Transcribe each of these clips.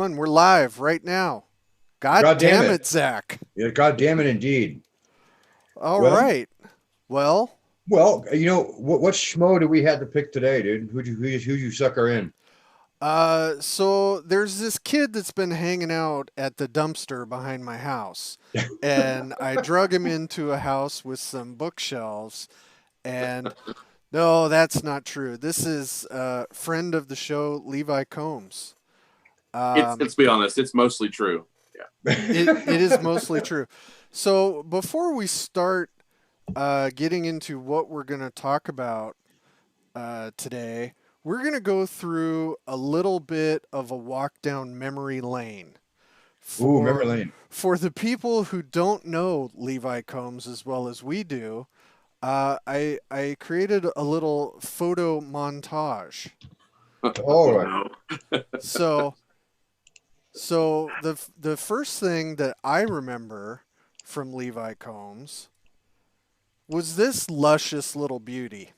We're live right now. God God damn damn it. it, Zach. Yeah, God damn it, indeed. All Well, right. Well, what schmo do we have to pick today, dude? Who'd you sucker in? so there's this kid that's been hanging out at the dumpster behind my house. And I drug him into a house with some bookshelves. And no, that's not true. This is a friend of the show, Levi Combs. It's Um, let's be honest, it's mostly true. Yeah. it is mostly true. So before we start getting into what we're going to talk about today, we're going to go through a little bit of a walk down memory lane Ooh, memory for lane. the people who don't know Levi Combs as well as we do. I created a little photo montage. All Oh right. no. So the first thing that I remember from Levi Combs was this luscious little beauty.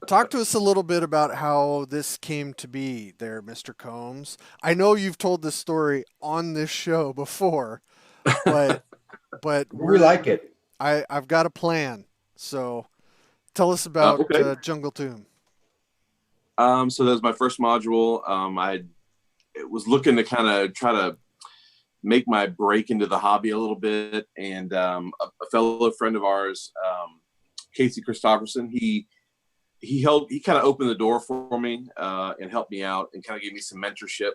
Talk to us a little bit about how this came to be there, Mr. Combs. I know you've told this story on this show before, but We we're like it. I've got a plan. So tell us about Okay. Jungle Tomb. So that was my first module. I was looking to kind of try to make my break into the hobby a little bit, and a fellow friend of ours, Casey Christopherson, he kind of opened the door for me and helped me out and kind of gave me some mentorship,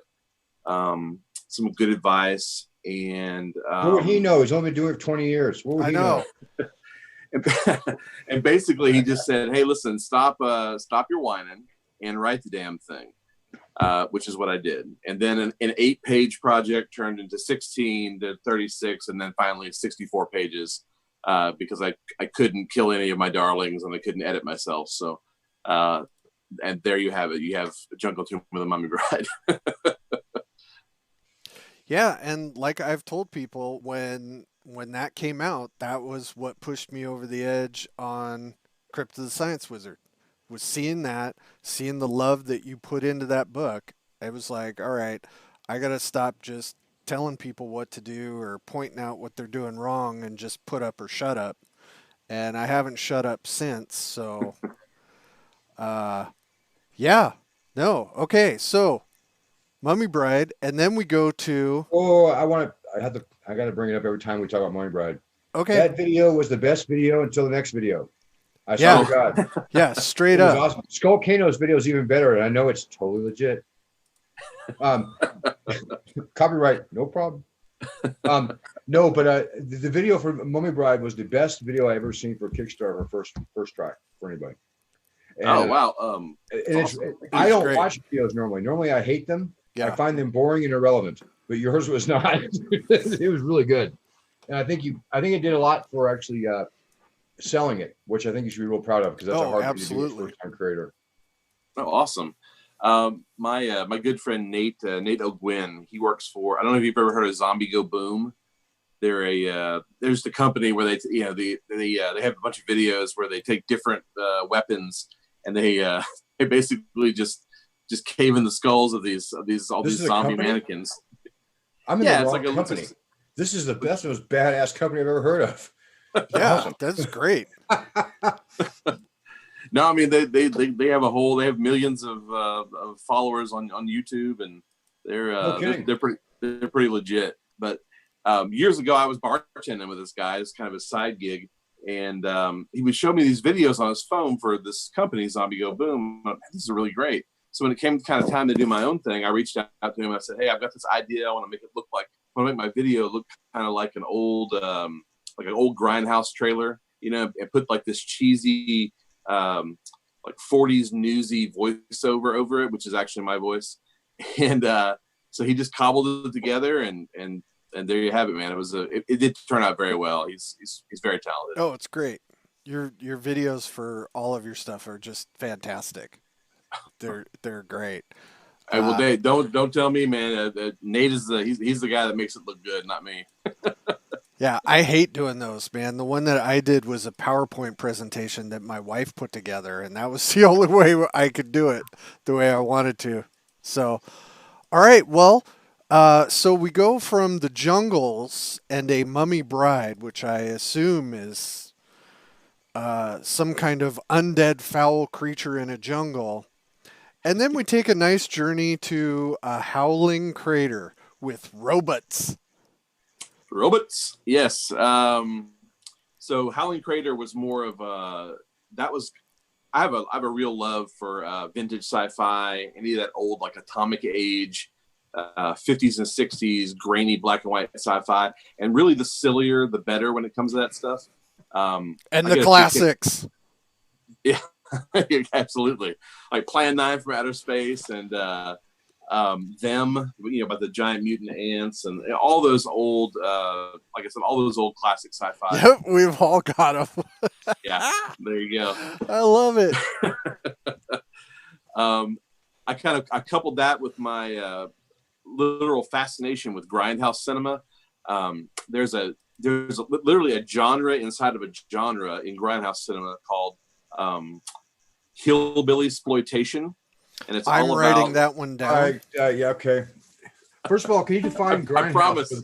some good advice, and What would he know? He's only been doing it for 20 years. What would I he know? know. and, and basically he just said, "Hey, listen, stop your whining and write the damn thing," which is what I did. And then an 8-page project turned into 16 to 36, and then finally 64 pages because I couldn't kill any of my darlings and I couldn't edit myself. So, and there you have it. You have Jungle Tomb with a Mummy Bride. Yeah, and like I've told people when that came out, that was what pushed me over the edge on Crypt of the Science Wizard. Was seeing that, seeing the love that you put into that book. It was like, all right, I got to stop just telling people what to do or pointing out what they're doing wrong and just put up or shut up. And I haven't shut up since. So, uh, yeah, no, okay. So, Mummy Bride, and then we go to Oh, I got to bring it up every time we talk about Money Bride. okay, That video was the best video until the next video. I swear yeah, to God. yeah, It straight was up. awesome. SKULLCANO's video is even better, and I know it's totally legit. Um, Copyright, no problem. No, but the video for Mummy Bride was the best video I ever seen for Kickstarter first try for anybody. And, Oh wow, and it's it's awesome. I It's don't great. watch videos normally. Normally I hate them. I Yeah. find them boring and irrelevant. But yours was not. It was really good, and I think it did a lot for actually selling it, which I think you should be real proud of because that's a Oh, hard thing to do as a absolutely. first time creator. Oh, awesome. My good friend Nate O'Gwyn, he works for. I don't know if you've ever heard of Zombie Go Boom. They're there's the company where they have a bunch of videos where they take different weapons and they basically just cave in the skulls of these all This these is a zombie company. mannequins. I'm in the Yeah, it's wrong like a company. This is the best, most badass company I've ever heard of. It's Yeah, awesome. that's great. no, I mean they have they have millions of followers on YouTube, and they're No uh, they're kidding. they're pretty legit. But years ago, I was bartending with this guy. It's kind of a side gig, and he would show me these videos on his phone for this company, Zombie Go Boom. This is really great. So when it came kind of time to do my own thing, I reached out to him. I said, "Hey, I've got this idea. I want to make it look like I want to make my video look kind of like an old grindhouse trailer, and put like this cheesy like 40s newsy voiceover over it, which is actually my voice." And so he just cobbled it together, and there you have it, man. It did turn out very well. He's very talented. Oh, it's great. Your videos for all of your stuff are just fantastic. They're great. Well, Uh, they don't tell me, man. Nate is he's the guy that makes it look good, not me. yeah, I hate doing those, man. The one that I did was a PowerPoint presentation that my wife put together, and that was the only way I could do it the way I wanted to. So, All right. Well, so we go from the jungles and a mummy bride, which I assume is some kind of undead foul creature in a jungle. And then we take a nice journey to a howling crater with robots. Robots, yes. So Howling Crater was more of a that was. I have a real love for vintage sci-fi, any of that old like Atomic Age, 50s and 60s grainy black and white sci-fi, and really the sillier the better when it comes to that stuff. And the classics. Yeah, absolutely. Like Plan 9 from Outer Space and them, about the giant mutant ants and all those old, like I said, all those old classic sci-fi. Yep, we've all got them. Yeah, there you go. I love it. I coupled that with my literal fascination with grindhouse cinema. There's literally a genre inside of a genre in grindhouse cinema called hillbilly exploitation, and it's I'm all writing about that one down. Yeah, okay. First of all, can you define grindhouse? I promise.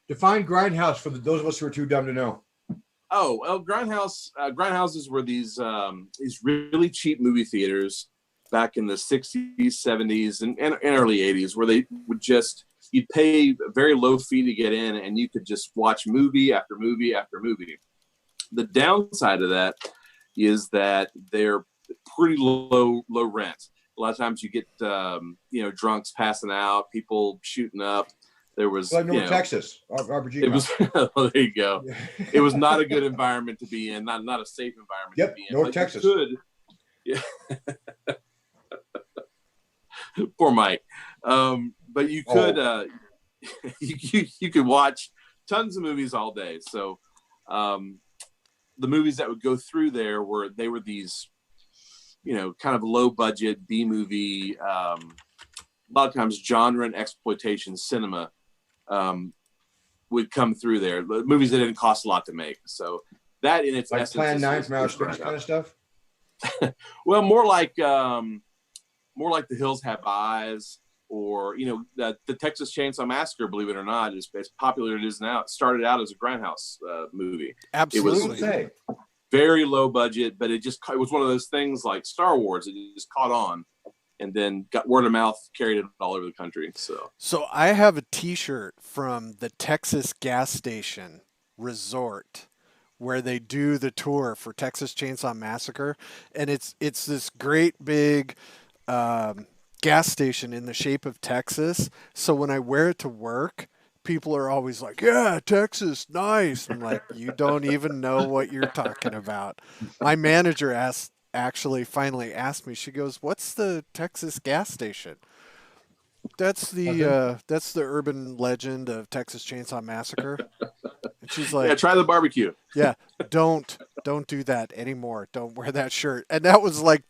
Define grindhouse for those of us who are too dumb to know. Oh, well, grindhouses were these really cheap movie theaters back in the 60s, 70s, and early 80s, where they would you'd pay a very low fee to get in, and you could just watch movie after movie after movie. The downside of that is that they're pretty low rent. A lot of times you get drunks passing out, people shooting up. There was like North Texas, It was well, there you go. It was not a good environment to be in, not a safe environment to be in. North Texas. Yeah. Poor Mike. But you could you could watch tons of movies all day. So the movies that would go through there were these kind of low budget B movie, a lot of times genre and exploitation cinema would come through there. Movies that didn't cost a lot to make. So that in its like essence, Plan 9 from Outer Space kind of stuff. Well, more like The Hills Have Eyes, or the Texas Chainsaw Massacre. Believe it or not, as popular it is now. It started out as a grindhouse movie. Absolutely. It was very low budget, but it was one of those things like Star Wars. It just caught on, and then got word of mouth, carried it all over the country. So I have a T-shirt from the Texas gas station resort where they do the tour for Texas Chainsaw Massacre, and it's this great big gas station in the shape of Texas. So when I wear it to work, people are always like, "Yeah, Texas, nice." I'm like, "You don't even know what you're talking about." My manager finally asked me. She goes, "What's the Texas gas station?" That's the urban legend of Texas Chainsaw Massacre. And she's like, yeah, try the barbecue. Yeah, don't do that anymore. Don't wear that shirt. And that was like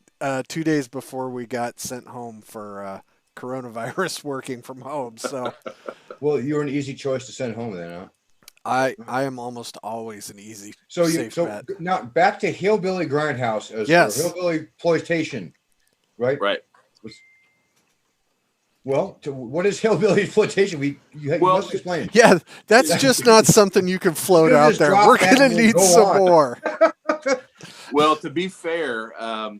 2 days before we got sent home for coronavirus working from home. So, well, you're an easy choice to send home then, huh? I am almost always an easy safe bet. Now back to hillbilly grindhouse as hillbilly exploitation, right? Right. Well, what is hillbilly exploitation? You must explain. Yeah, that's just not something you can float out there. We're gonna need some more. Well, to be fair,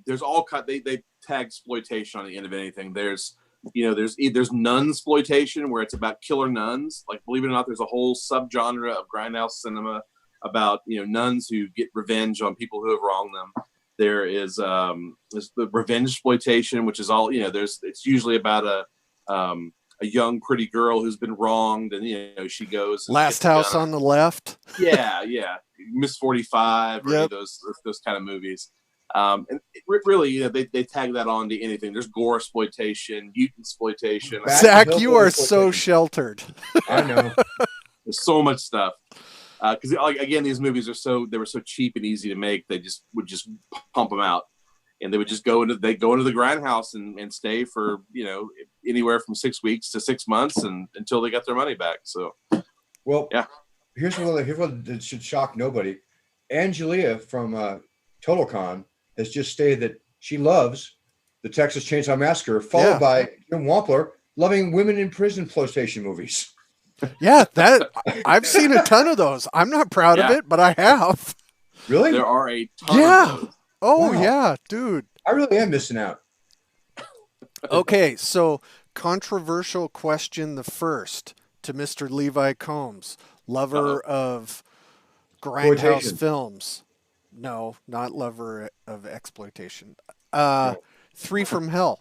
there's all they tag exploitation on the end of anything. There's nun exploitation, where it's about killer nuns. Like, believe it or not, there's a whole subgenre of grindhouse cinema about nuns who get revenge on people who have wronged them. There is there's the revenge exploitation, which is all it's usually about a young pretty girl who's been wronged, and she goes Last House on the Left. Yeah, Miss 45, or those kind of movies. And really, they tag that on to anything. There's gore exploitation, mutant exploitation. Zach, you are so sheltered. I know. There's so much stuff. Because again, these movies they were so cheap and easy to make. They would just pump them out, and they would just go into the grindhouse and stay for anywhere from 6 weeks to 6 months and until they got their money back. So, well, yeah. Here's what that should shock nobody. Angelia from Total Con has just stated that she loves the Texas Chainsaw Massacre, followed by Jim Wampler, loving women in prison exploitation movies. Yeah, that I've seen a ton of those. I'm not proud of Yeah. it, but I have. Really? There are a ton Yeah. of those. Oh Wow. yeah, dude. I really am missing out. Okay, so controversial question the first to Mr. Levi Combs, lover of grindhouse Exploitation. films. No, not lover of exploitation. No. 3 from Hell.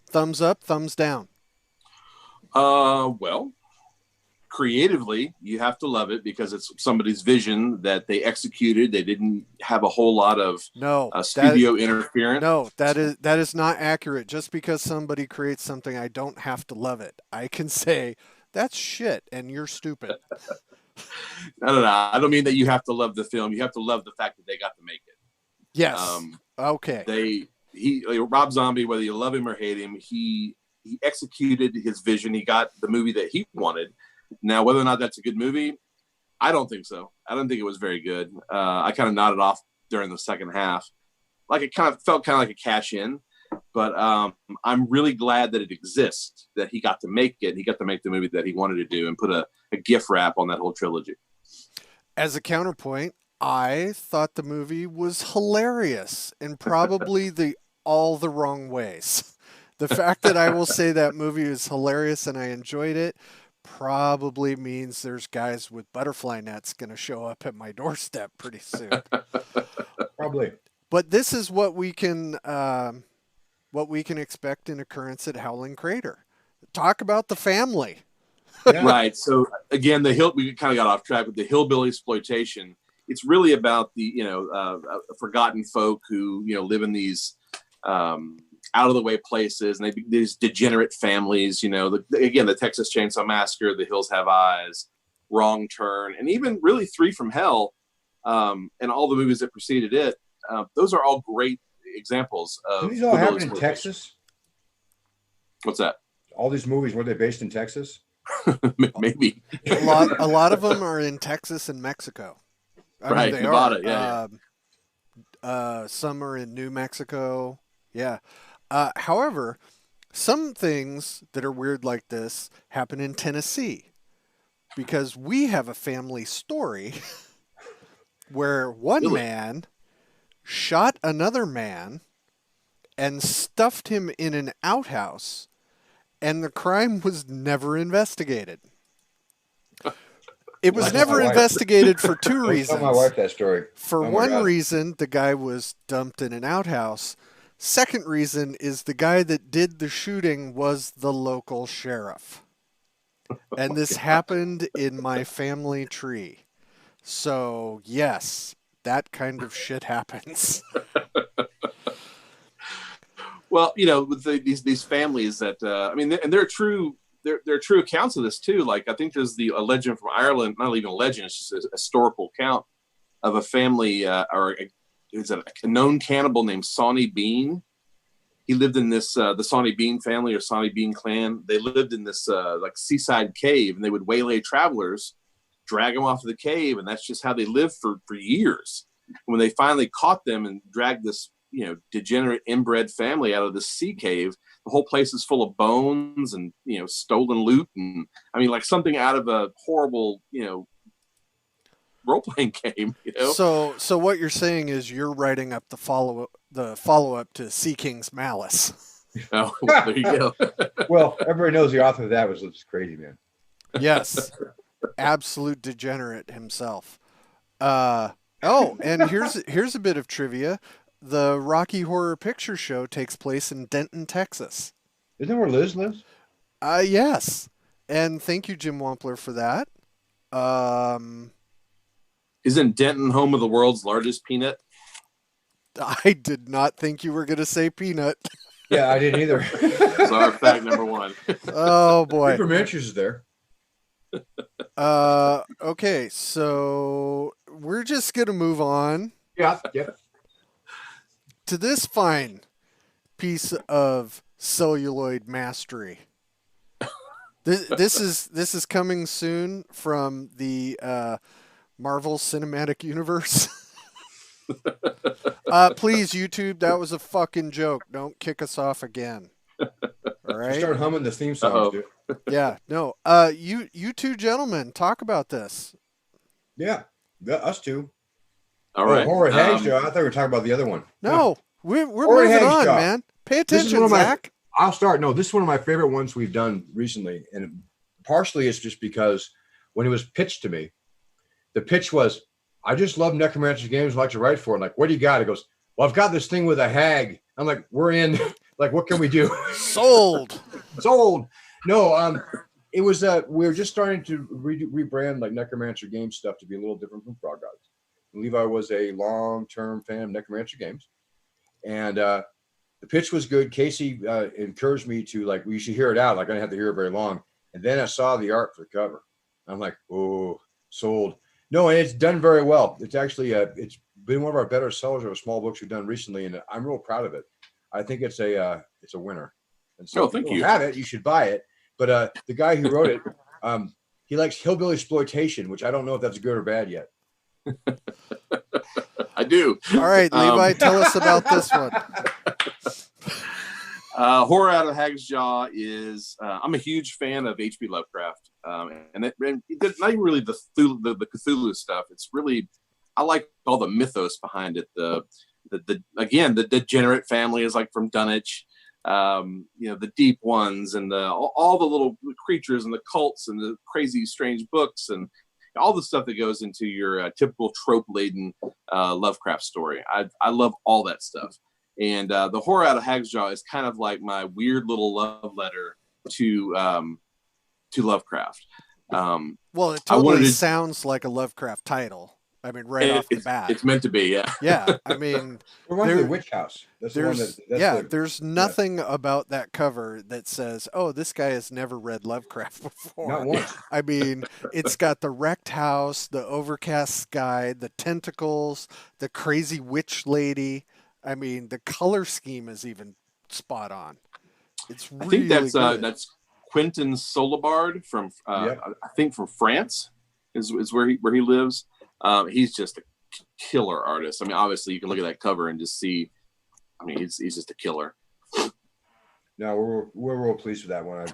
Thumbs up, thumbs down. Well, creatively, you have to love it because it's somebody's vision that they executed. They didn't have a whole lot of No, studio interference. No, that is not accurate. Just because somebody creates something, I don't have to love it. I can say that's shit and you're stupid. No. I don't mean that you have to love the film. You have to love the fact that they got to make it. Yes. Okay. Rob Zombie, whether you love him or hate him, he executed his vision. He got the movie that he wanted. Now, whether or not that's a good movie, I don't think so. I don't think it was very good. I kind of nodded off during the second half. Like it kind of felt like a cash in, but I'm really glad that it exists, that he got to make it. He got to make the movie that he wanted to do and put a gift wrap on that whole trilogy. As a counterpoint, I thought the movie was hilarious in probably all the wrong ways. The fact that I will say that movie is hilarious and I enjoyed it probably means there's guys with butterfly nets going to show up at my doorstep pretty soon. Probably. But this is what we can expect in Occurrence at Howling Crater. Talk about the family. Yeah. Right. So again, we kind of got off track with the hillbilly exploitation. It's really about the forgotten folk who live in these out of the way places, and these degenerate families. Again, the Texas Chainsaw Massacre, The Hills Have Eyes, Wrong Turn, and even really 3 from Hell, and all the movies that preceded it. Those are all great examples of. Do these all happen in Texas? What's that? All these movies, were they based in Texas? Maybe. A lot of them are in Texas and Mexico. Right, they Nevada, are. Some are in New Mexico. Yeah. However, some things that are weird like this happen in Tennessee because we have a family story where one man shot another man and stuffed him in an outhouse, and the crime was never investigated. It was never investigated for 2 reasons. Tell my wife that story. For one reason, the guy was dumped in an outhouse. Second reason is the guy that did the shooting was the local sheriff. And this happened in my family tree. So, yes, that kind of shit happens. Well, with these families that and they're true. There are true accounts of this too. Like I think there's a legend from Ireland, not even a legend, it's just a historical account of a family it's a known cannibal named Sawney Bean. He lived in this the Sawney Bean family or Sawney Bean clan. They lived in this seaside cave, and they would waylay travelers, drag them off of the cave, and that's just how they lived for years. And when they finally caught them and dragged this degenerate inbred family out of this sea cave, the whole place is full of bones and stolen loot, and like something out of a horrible role-playing game. So what you're saying is you're writing up the follow-up to Sea King's Malice. Oh, there you go. Well, everybody knows the author of that was just crazy, man. Yes, absolute degenerate himself. And here's a bit of trivia. The Rocky Horror Picture Show takes place in Denton, Texas. Isn't that where Liz lives? Yes. And thank you, Jim Wampler, for that. Isn't Denton home of the world's largest peanut? I did not think you were going to say peanut. Yeah, I didn't either. That's our fact number 1. Oh, boy. Paper Manchers is there. Okay, so we're just going to move on. Yeah. To this fine piece of celluloid mastery. This is coming soon from the Marvel Cinematic Universe. Please, YouTube, that was a fucking joke. Don't kick us off again. All right? Start humming the theme song. Uh-oh. Dude. Yeah. No. You two gentlemen, talk about this. Yeah, us two. All right. Horror Hags Jaw. I thought we were talking about the other one. No, we're Horror moving Hags on, Jaw. man. Pay This is attention, one of my. Zach. I'll start. No, this is one of my favorite ones we've done recently, and partially it's just because when it was pitched to me, the pitch was, "I just love Necromancer games. I'd like to write for it." I'm like, what do you got? It goes, "Well, I've got this thing with a hag." I'm like, "We're in." Like, what can we do? Sold. Sold. No, it was we were just starting to rebrand like Necromancer game stuff to be a little different from Frog Gods. Levi was a long-term fan of Necromancer games, and the pitch was good. Casey encouraged me to like, we should hear it out. Like, I didn't have to hear it very long. And then I saw the art for the cover. I'm like, oh, sold. No, and it's done very well. It's actually it's been one of our better sellers of small books we've done recently, and I'm real proud of it. I think it's a winner. And so thank if you you. don't have it, you should buy it. But the guy who wrote it, he likes hillbilly exploitation, which I don't know if that's good or bad yet. I do. All right, Levi, tell us about this one. Horror Out of Hag's Jaw is, I'm a huge fan of H.P. Lovecraft. And it's not even really the Cthulhu stuff. It's really, I like all the mythos behind it. Again, the degenerate family is like from Dunwich. The deep ones and all the little creatures and the cults and the crazy strange books and all the stuff that goes into your typical trope-laden Lovecraft story. I love all that stuff. And the Horror Out of Hag's Jaw is kind of like my weird little love letter to Lovecraft. Well, it totally sounds like a Lovecraft title. I mean, off the bat. It's meant to be, yeah. Yeah, I mean... Reminds me of Witch House. That's the one there's nothing about that cover that says, oh, this guy has never read Lovecraft before. Not once. I mean, it's got the wrecked house, the overcast sky, the tentacles, the crazy witch lady. I mean, the color scheme is even spot on. It's really good. That's Quentin Solibard from, I think from France is where he lives. He's just a killer artist. I mean, obviously you can look at that cover and just see, I mean, he's just a killer. No, we're real pleased with that one.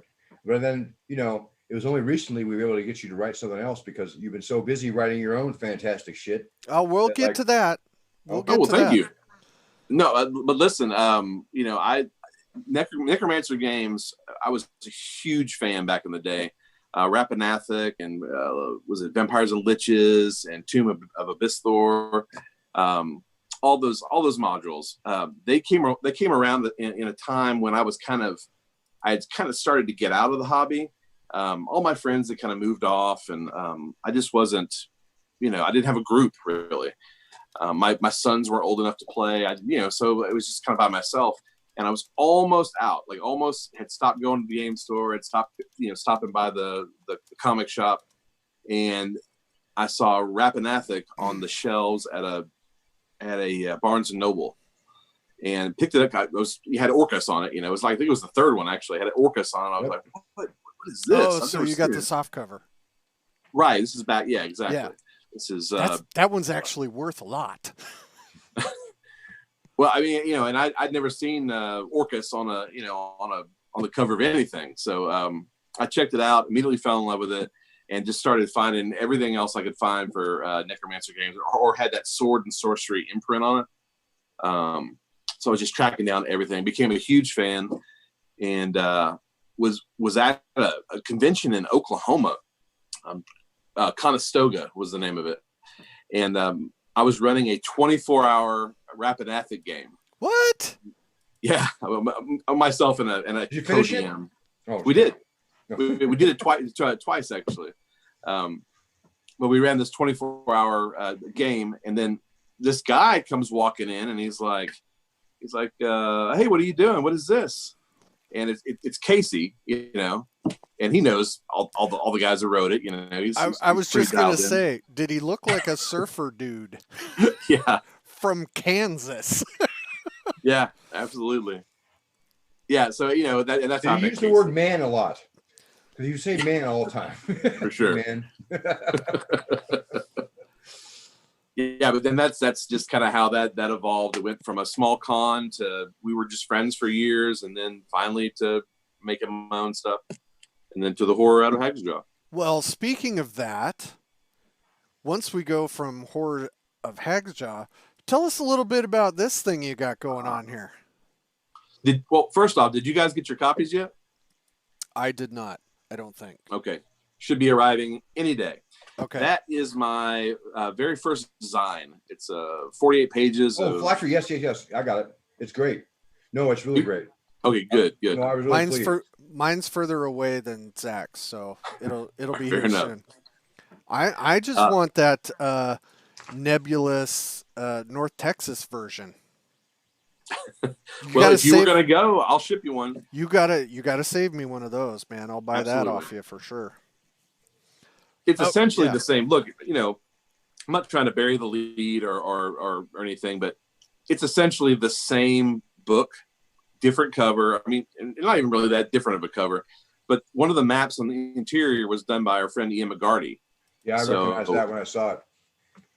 But then, it was only recently we were able to get you to write something else because you've been so busy writing your own fantastic shit. Oh, we'll get to that. Thank you. No, but listen, Necromancer games, I was a huge fan back in the day. Rappanathic and was it Vampires and Liches and Tomb of Abyssthor, all those modules. They came around in a time when I had kind of started to get out of the hobby. All my friends had kind of moved off, and I just wasn't, I didn't have a group really. My sons weren't old enough to play. So it was just kind of by myself. And I was almost out, like almost had stopped going to the game store, had stopped, stopping by the comic shop. And I saw Rappanathic on the shelves at a Barnes and Noble and picked it up. He had Orcus on it. It was like, I think it was the third one actually. It had Orcus on it. I was like, what is this? Oh, so you got the soft cover. Right. This is back. Yeah, exactly. Yeah. This is, that one's actually worth a lot. Well, I mean, and I'd never seen Orcus on the cover of anything. So I checked it out, immediately fell in love with it, and just started finding everything else I could find for Necromancer games, or had that sword and sorcery imprint on it. So I was just tracking down everything, became a huge fan, and was at a convention in Oklahoma. Conestoga was the name of it. And I was running a 24-hour Rappanathic game. What? Yeah, myself and a did you finish it? Oh, we did. We did it twice actually. But we ran this 24-hour game, and then this guy comes walking in, and he's like, "Hey, what are you doing? What is this?" And it's Casey, and he knows all the guys who wrote it. I was just gonna say, did he look like a surfer dude? Yeah. From Kansas. Yeah, absolutely. Yeah, so that's how you use the word man a lot, because you say man all the time. For sure. Man. Yeah, but then that's just kind of how that evolved. It went from a small con to we were just friends for years, and then finally to making my own stuff, and then to the horror out of Hagsjaw. Well, speaking of that, once we go from horror of Hagsjaw, tell us a little bit about this thing you got going on here. Well, first off, did you guys get your copies yet? I did not. I don't think. Okay. Should be arriving any day. Okay. That is my very first design. It's 48 pages. Oh, Flasher, yes. I got it. It's great. No, it's really great. Okay, good. No, I was really pleased. Mine's further away than Zach's, so it'll be Fair here enough. soon. I just want that nebulous North Texas version. Well, if you were gonna go, I'll ship you one. You gotta save me one of those, man. I'll buy that Absolutely. off you for sure. It's essentially the same. Look, I'm not trying to bury the lead or anything, but it's essentially the same book, different cover. I mean, not even really that different of a cover, but one of the maps on the interior was done by our friend Ian McGarty. Yeah, I recognized that when I saw it.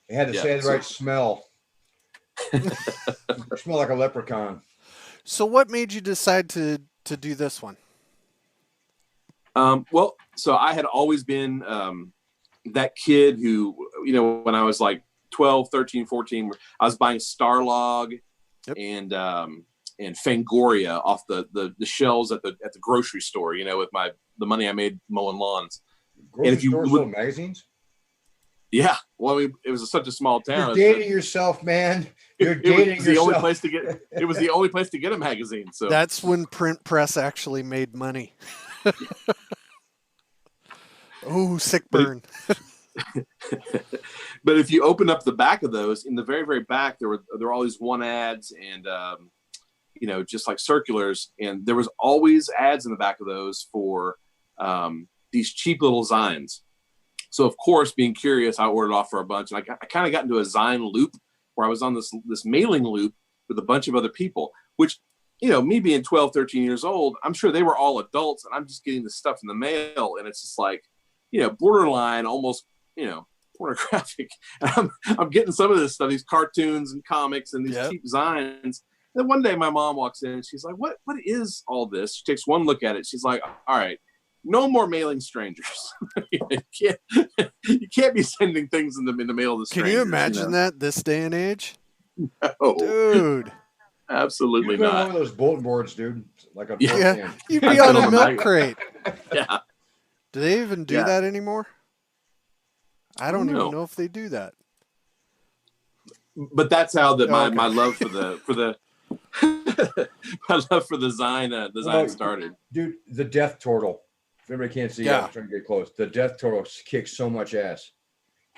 It had to say the right smell. You smell like a leprechaun. So what made you decide to do this one? Well, so I had always been that kid who, when I was like 12, 13, 14, I was buying Starlog and Fangoria off the shelves at the grocery store, with the money I made mowing lawns. Grocery and if you stores look, sold magazines? Yeah, well, it was such a small town. You're dating yourself, man. You're dating yourself. The only place to get it was the only place to get a magazine. So that's when print press actually made money. Oh, sick burn. But if you open up the back of those, in the very, very back, there were all these one ads and just like circulars, and there was always ads in the back of those for these cheap little zines. So of course, being curious, I ordered off for a bunch, and I kind of got into a zine loop where I was on this mailing loop with a bunch of other people, which, me being 12, 13 years old, I'm sure they were all adults, and I'm just getting this stuff in the mail, and it's just like, borderline, almost, pornographic. And I'm getting some of this stuff, these cartoons and comics and these cheap zines. Then one day my mom walks in and she's like, what is all this? She takes one look at it. She's like, all right, no more mailing strangers. You can't be sending things in the mail to strangers. Can you imagine that this day and age? No. Dude. Absolutely You'd go not. over those bulletin boards, dude. Like a you'd be on a milk crate. Yeah. Do they even do that anymore? I don't even know if they do that. But that's how my love for the my love for the zine started. Dude, the Death Turtle. If everybody can't see, I'm trying to get close. The Death Turtle kicks so much ass.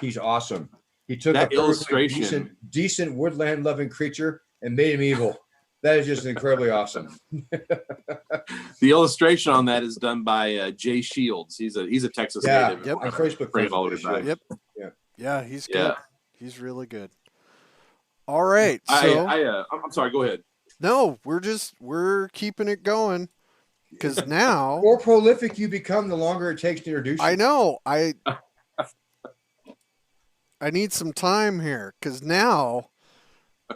He's awesome. He took that a illustration, decent woodland loving creature and made him evil. That is just incredibly awesome. The illustration on that is done by Jay Shields. He's a Texas native. Yep. On Facebook. Yeah, he's good. He's really good. All right. So I'm sorry. Go ahead. No, we're keeping it going because now the more prolific you become, the longer it takes to introduce you. I know. I need some time here because now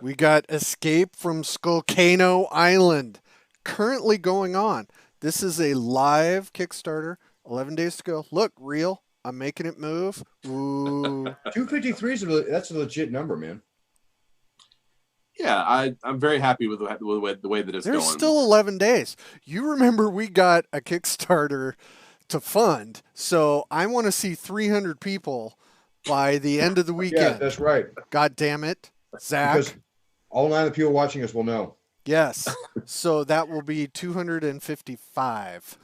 we got Escape from SKULLCANO Island currently going on. This is a live Kickstarter. 11 days to go. Look, real. I'm making it move. Ooh. 253 that's a legit number, man. Yeah, I'm very happy with the way that it's going. There's still 11 days. You remember we got a Kickstarter to fund, so I want to see 300 people by the end of the weekend. Yeah, that's right. God damn it, Zach. Because all 9 of the people watching us will know. Yes. So that will be 255.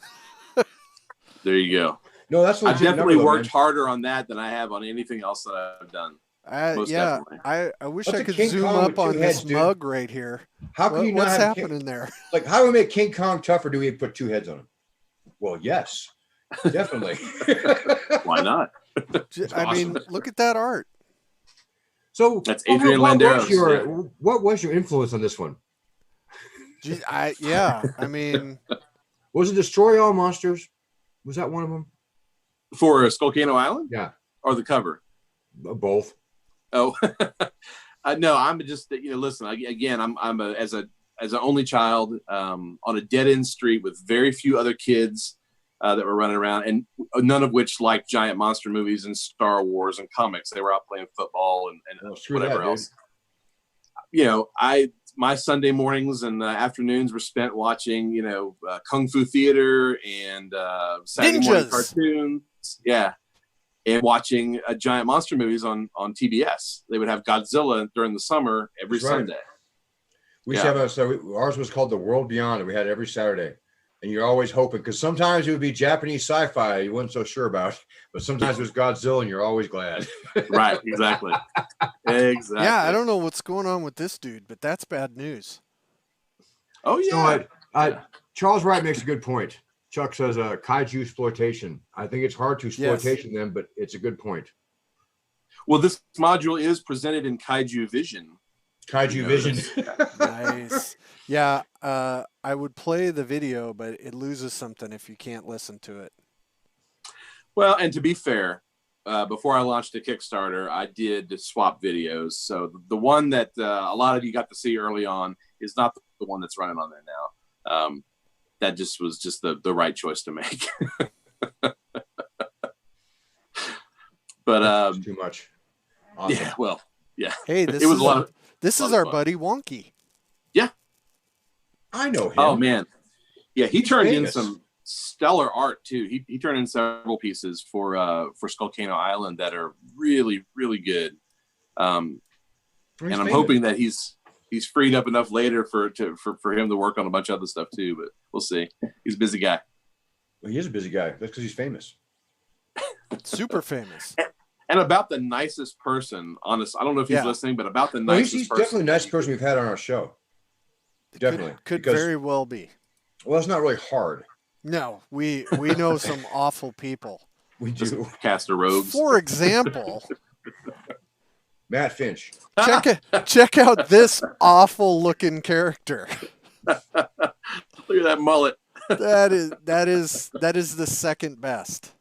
There you go. No, that's I've definitely worked harder on that than I have on anything else that I've done. Definitely. I wish I could zoom up on this mug right here. How can you not? What's happening there? Like, how do we make King Kong tougher? Do we put 2 heads on him? Well, yes, definitely. Why not? I mean, look at that art. So that's Adrian Landeros. What was your influence on this one? I mean, was it Destroy All Monsters? Was that one of them? For SKULLCANO Island? Yeah. Or the cover? Both. Oh, no, I'm just, listen, again, I'm as a as an only child on a dead end street with very few other kids that were running around, and none of which liked giant monster movies and Star Wars and comics. They were out playing football and whatever else. You know, my Sunday mornings and afternoons were spent watching, you know, Kung Fu Theater and Saturday morning cartoons. Yeah. And watching giant monster movies on TBS. They would have Godzilla during the summer every Sunday. We used to have ours was called The World Beyond, and we had it every Saturday. And you're always hoping, because sometimes it would be Japanese sci-fi you weren't so sure about, but sometimes it was Godzilla, and you're always glad. Right, exactly. Exactly. Yeah, I don't know what's going on with this dude, but that's bad news. Oh, yeah. So, Charles Wright makes a good point. Chuck says kaiju exploitation. I think it's hard to exploitation them, but it's a good point. Well, this module is presented in Kaiju Vision. Kaiju Vision. Nice. Yeah, I would play the video, but it loses something if you can't listen to it. Well, and to be fair, before I launched the Kickstarter, I did swap videos. So the one that a lot of you got to see early on is not the one that's running on there now. That just was just the right choice to make. But too much. Awesome. Yeah, well, yeah. Hey, this is our buddy Wonky. Yeah, I know him. Oh man, yeah. He turned in some stellar art too. He turned in several pieces for SKULLCANO Island that are really, really good. And I'm hoping that he's freed up enough later for him to work on a bunch of other stuff too. But we'll see. He's a busy guy. Well, he is a busy guy. That's because he's famous. Super famous. And about the nicest person, honest. I don't know if he's listening, but about the nicest he's person. Definitely the nicest person we've had on our show. Definitely. Could very well be. Well, it's not really hard. No, we know some awful people. We do. Cast of rogues. For example, Matt Finch. Check out this awful looking character. Look at that mullet. That is the second best.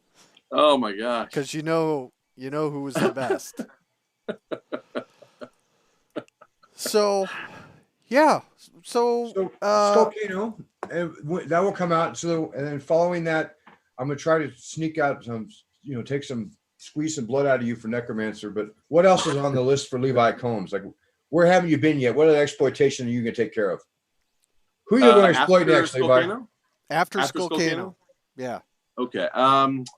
Oh my gosh. Because you know who was the best. So yeah. So SKULLCANO, and that will come out. So, and then following that, I'm gonna try to sneak out some, squeeze some blood out of you for Necromancer. But what else is on the list for Levi Combs? Like, where haven't you been yet? What other exploitation are you gonna take care of? Who are you going to exploit next, Levi? After SKULLCANO? Yeah. Okay.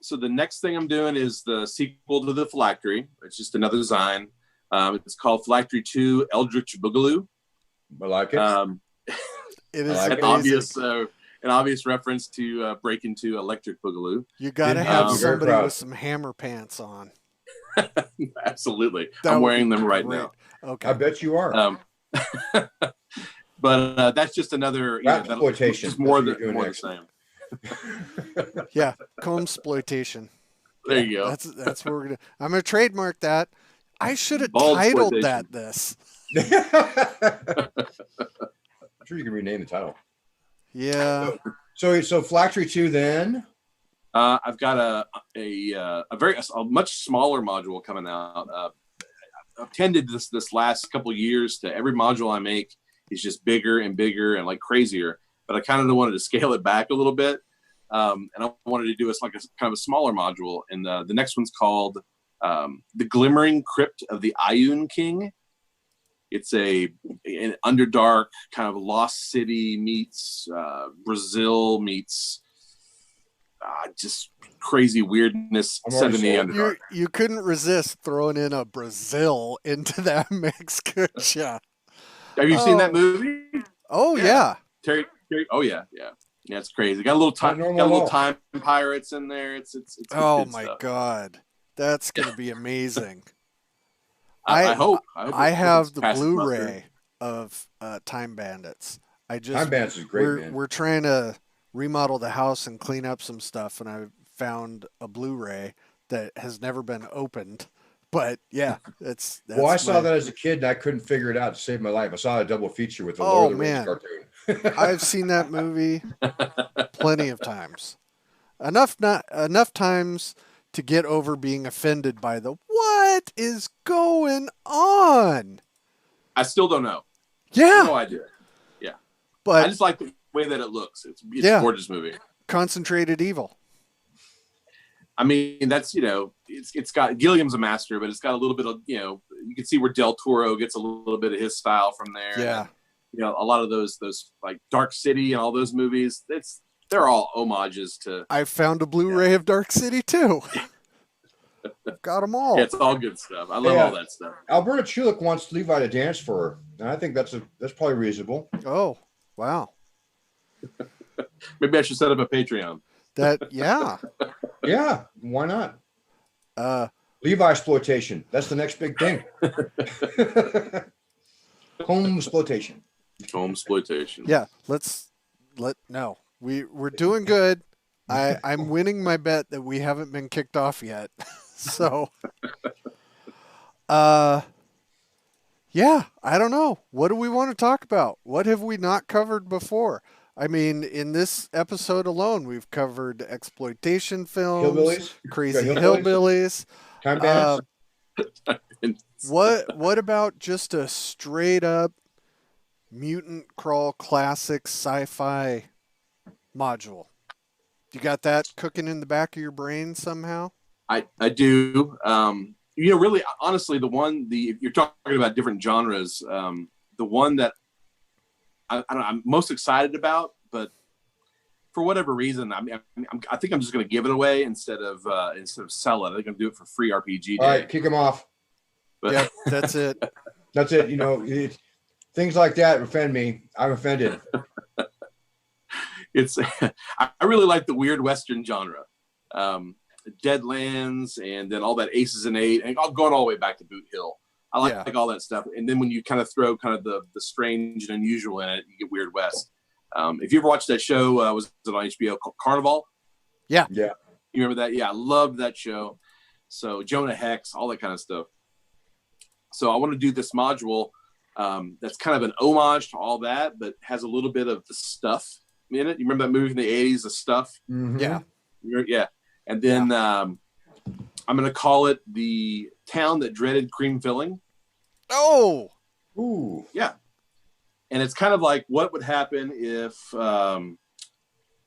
So the next thing I'm doing is the sequel to the Phylactery. It's just another design. It's called Phylactery 2 Eldritch Boogaloo. I like it. It is an obvious reference to Break Into Electric Boogaloo. You got to have somebody with some hammer pants on. Absolutely. I'm wearing them right now. Okay. I bet you are. But that's just another exploitation. More the same. Yeah, Combsploitation. There you go. That's what we're gonna. I'm gonna trademark that. I should have titled that this. I'm sure you can rename the title. Yeah. So Phylactery 2 then. I've got a much smaller module coming out. I've tended this last couple of years to every module I make is just bigger and bigger and like crazier. But I kind of wanted to scale it back a little bit, and I wanted to do kind of a smaller module. And the next one's called "The Glimmering Crypt of the Iuen King." It's an Underdark kind of Lost City meets Brazil meets just crazy weirdness set in the Underdark. You couldn't resist throwing in a Brazil into that mix, could you? Have you seen that movie? Oh yeah. Terry. Oh yeah. It's crazy. Got a little time pirates in there. It's oh my stuff. God, that's gonna be amazing. I hope. I have the Blu-ray of Time Bandits. Time Bandits is great, man. We're trying to remodel the house and clean up some stuff, and I found a Blu-ray that has never been opened. But yeah, that's I saw that as a kid and I couldn't figure it out to save my life. I saw a double feature with the Lord of the Rings cartoon. I've seen that movie plenty of times. Enough times to get over being offended by the what is going on. I still don't know. Yeah. No idea. Yeah. But I just like the way that it looks. It's Yeah. a gorgeous movie. Concentrated evil. I mean, that's, it's got, Gilliam's a master, but it's got a little bit of, you can see where Del Toro gets a little bit of his style from there. Yeah. And, a lot of those like Dark City and all those movies, they're all homages to. I found a Blu-ray of Dark City too. Got them all. Yeah, it's all good stuff. I love all that stuff. Alberta Chulik wants Levi to dance for her, and I think that's probably reasonable. Oh, wow. Maybe I should set up a Patreon. Yeah, why not? Levi exploitation. That's the next big thing. Home exploitation. Home exploitation. Yeah, no. We're doing good. I'm winning my bet that we haven't been kicked off yet. So yeah, I don't know. What do we want to talk about? What have we not covered before? I mean, in this episode alone, we've covered exploitation films, Hillbillies. crazy Hillbillies. hillbillies. Time bandits. What about just a straight up mutant crawl classic sci-fi module? You got that cooking in the back of your brain somehow? I do. Really, honestly, if you're talking about different genres, the one that I'm most excited about, but for whatever reason, I think I'm just going to give it away instead of sell it. I think I'm going to do it for free RPG day. All right, kick him off. But, Yep, that's it. That's it. Things like that offend me. I'm offended. I really like the weird Western genre. Deadlands, and then all that Aces and Eight, and going all the way back to Boot Hill. I like all that stuff. And then when you kind of throw kind of the strange and unusual in it, you get Weird West. If you ever watched that show, was it on HBO called Carnival? Yeah. Yeah. You remember that? Yeah, I loved that show. So Jonah Hex, all that kind of stuff. So I want to do this module that's kind of an homage to all that, but has a little bit of the stuff in it. You remember that movie from the 80s, The Stuff? Mm-hmm. Yeah. Yeah. And then I'm going to call it The Town That Dreaded Cream Filling. Oh! Ooh. Yeah. And it's kind of like what would happen if,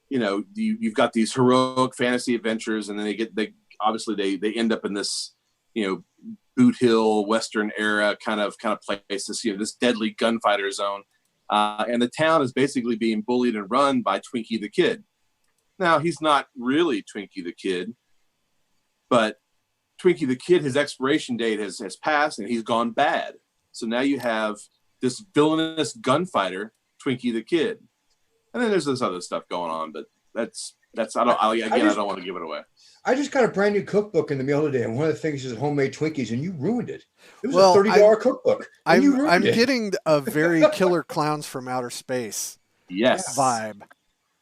you've got these heroic fantasy adventures, and then they end up in this, Boot Hill Western era kind of place, this deadly gunfighter zone. And the town is basically being bullied and run by Twinkie the Kid. Now, he's not really Twinkie the Kid, but Twinkie the Kid, his expiration date has passed, and he's gone bad. So now you have this villainous gunfighter, Twinkie the Kid. And then there's this other stuff going on, but that's I don't want to give it away. I just got a brand new cookbook in the mail today, and one of the things is homemade Twinkies, and you ruined it. It was a $30 cookbook. I'm getting a very Killer Clowns from Outer Space vibe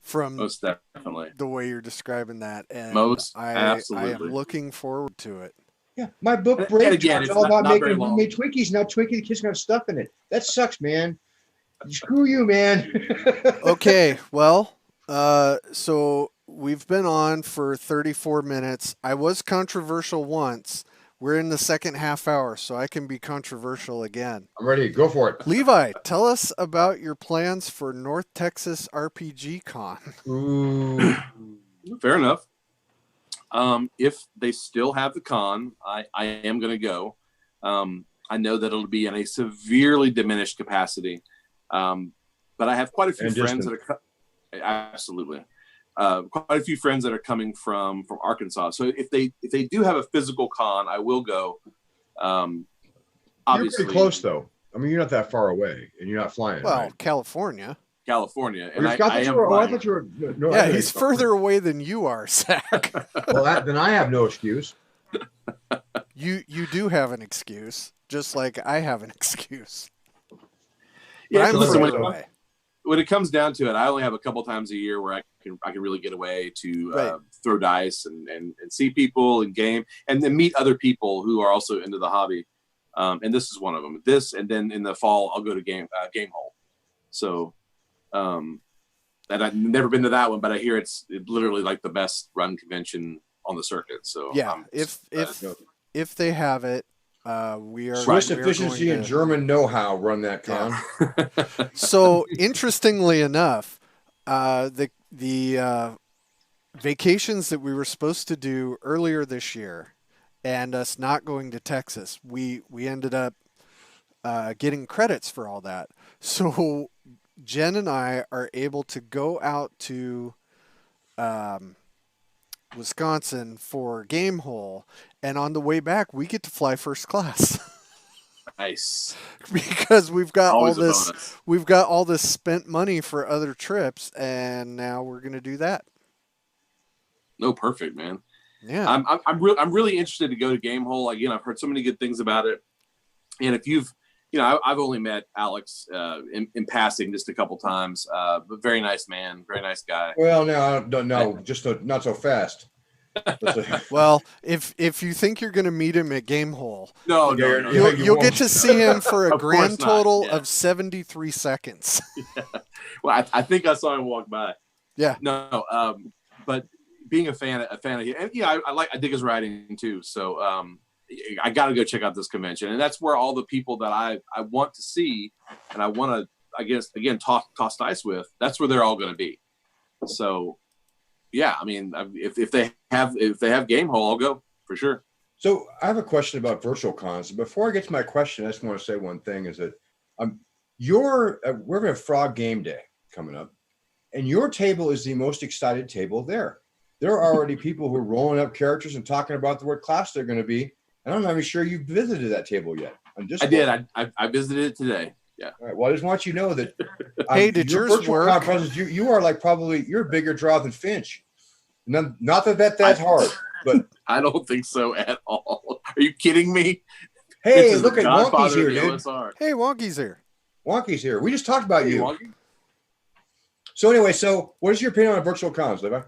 from most definitely the way you're describing that, and absolutely. I am looking forward to it. Yeah, my book Brave is all about making homemade Twinkies. Now Twinkie the Kid's got stuff in it. That sucks, man. Screw you, man. Okay, well, so we've been on for 34 minutes. I was controversial once. We're in the second half hour, so I can be controversial again. I'm ready. Go for it. Levi, tell us about your plans for North Texas RPG Con. Ooh. Fair enough. If they still have the con, I am going to go. I know that it'll be in a severely diminished capacity. But I have quite a few friends that are absolutely. Quite a few friends that are coming from Arkansas. So if they do have a physical con, I will go. Obviously, you're pretty close though. I mean, you're not that far away, and you're not flying. Well, right? California, and I am. I thought you were. No, yeah, he's further away than you are, Zach. Well, then I have no excuse. You do have an excuse, just like I have an excuse. Yeah, I'm further away. When it comes down to it, I only have a couple times a year where I can really get away to throw dice and see people and game and then meet other people who are also into the hobby. And this is one of them. This, and then in the fall I'll go to Game Hole. So, and I've never been to that one, but I hear it's literally like the best run convention on the circuit. So yeah, if they have it, We are Swiss we are efficiency going and to- German know-how run that con. So interestingly enough, the vacations that we were supposed to do earlier this year, and us not going to Texas, we ended up getting credits for all that. So Jen and I are able to go out to Wisconsin for game hole, and on the way back we get to fly first class. Nice. Because we've got Always all a this bonus. we've got all this spent money for other trips, and now we're gonna do that. No, perfect, man. Yeah. I'm really interested to go to Game Hole again. I've heard so many good things about it, and if you've, I've only met Alex in passing just a couple times, but very nice man, very nice guy. Well, no, just not so fast. Well, if you think you're gonna meet him at game hole, No, Yeah, you'll won't. get to see him for a Of course grand not, total yeah. of 73 seconds. Well, I think I saw him walk by. Yeah. No, but being a fan of him, and yeah, I dig his writing too. So I got to go check out this convention, and that's where all the people that I want to see, and I want to, I guess, again, toss dice with. That's where they're all going to be. So yeah, I mean, if they have Game Hole, I'll go for sure. So I have a question about virtual cons. Before I get to my question, I just want to say one thing: is that we're going to have Frog Game Day coming up, and your table is the most excited table there. There are already people who are rolling up characters and talking about what class they're going to be. And I'm not even sure you visited that table yet. I did. I visited it today. Yeah. All right. Well, I just want you to know that. Hey, did your yours virtual work? con presence, you are like probably you're a bigger draw than Finch. Not that's hard, but I don't think so at all. Are you kidding me? hey, This is look the at Wonky's godfather here, of the dude. OSR. Hey, Wonky's here. Wonky's here. We just talked about Hey, you. Wonky. So anyway, what is your opinion on virtual cons, Levi?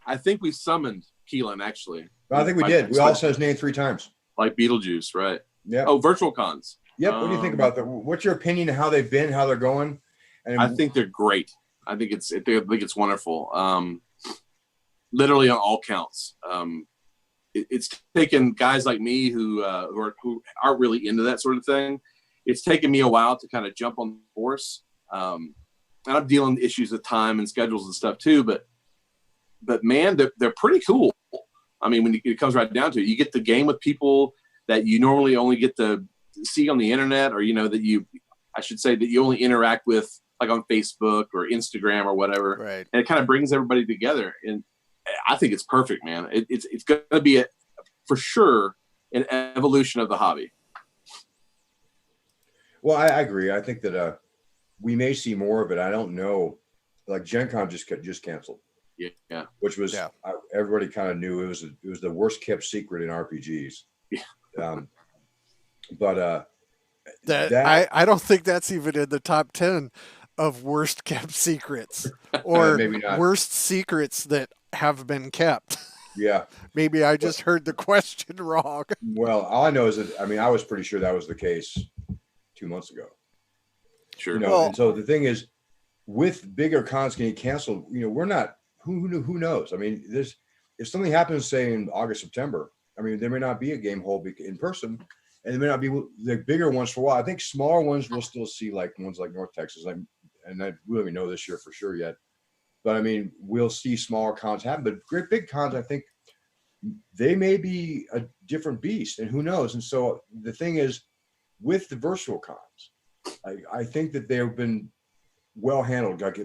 I think we summoned Keelan actually. I think we did. We all said his name 3 times. Like Beetlejuice, right? Yeah. Oh, virtual cons. Yep. What do you think about that? What's your opinion of how they've been, how they're going? And I think they're great. I think it's wonderful. Literally on all counts. It's taken guys like me who aren't really into that sort of thing. It's taken me a while to kind of jump on the horse. And I'm dealing with issues with time and schedules and stuff too. But man, they're pretty cool. I mean, when it comes right down to it, you get the game with people that you normally only get to see on the internet, or I should say that you only interact with like on Facebook or Instagram or whatever. Right. And it kind of brings everybody together. And I think it's perfect, man. It's going to be for sure an evolution of the hobby. Well, I agree. I think that we may see more of it. I don't know. Like Gen Con just canceled. Yeah. Which was everybody kind of knew it was the worst kept secret in RPGs. Yeah. I don't think that's even in the top 10 of worst kept secrets or maybe not. Worst secrets that have been kept. Yeah. Maybe I just heard the question wrong. Well, all I know is that I was pretty sure that was the case 2 months ago. Sure. And so the thing is, with bigger cons getting canceled, we're not. Who knows? I mean, if something happens, say in August, September, I mean, there may not be a game hole in person, and there may not be the bigger ones for a while. I think smaller ones we'll still see, like ones like North Texas, and we don't even know this year for sure yet. But I mean, we'll see smaller cons happen, but great big cons, I think they may be a different beast, and who knows? And so the thing is, with the virtual cons, I think that they've been well handled. Like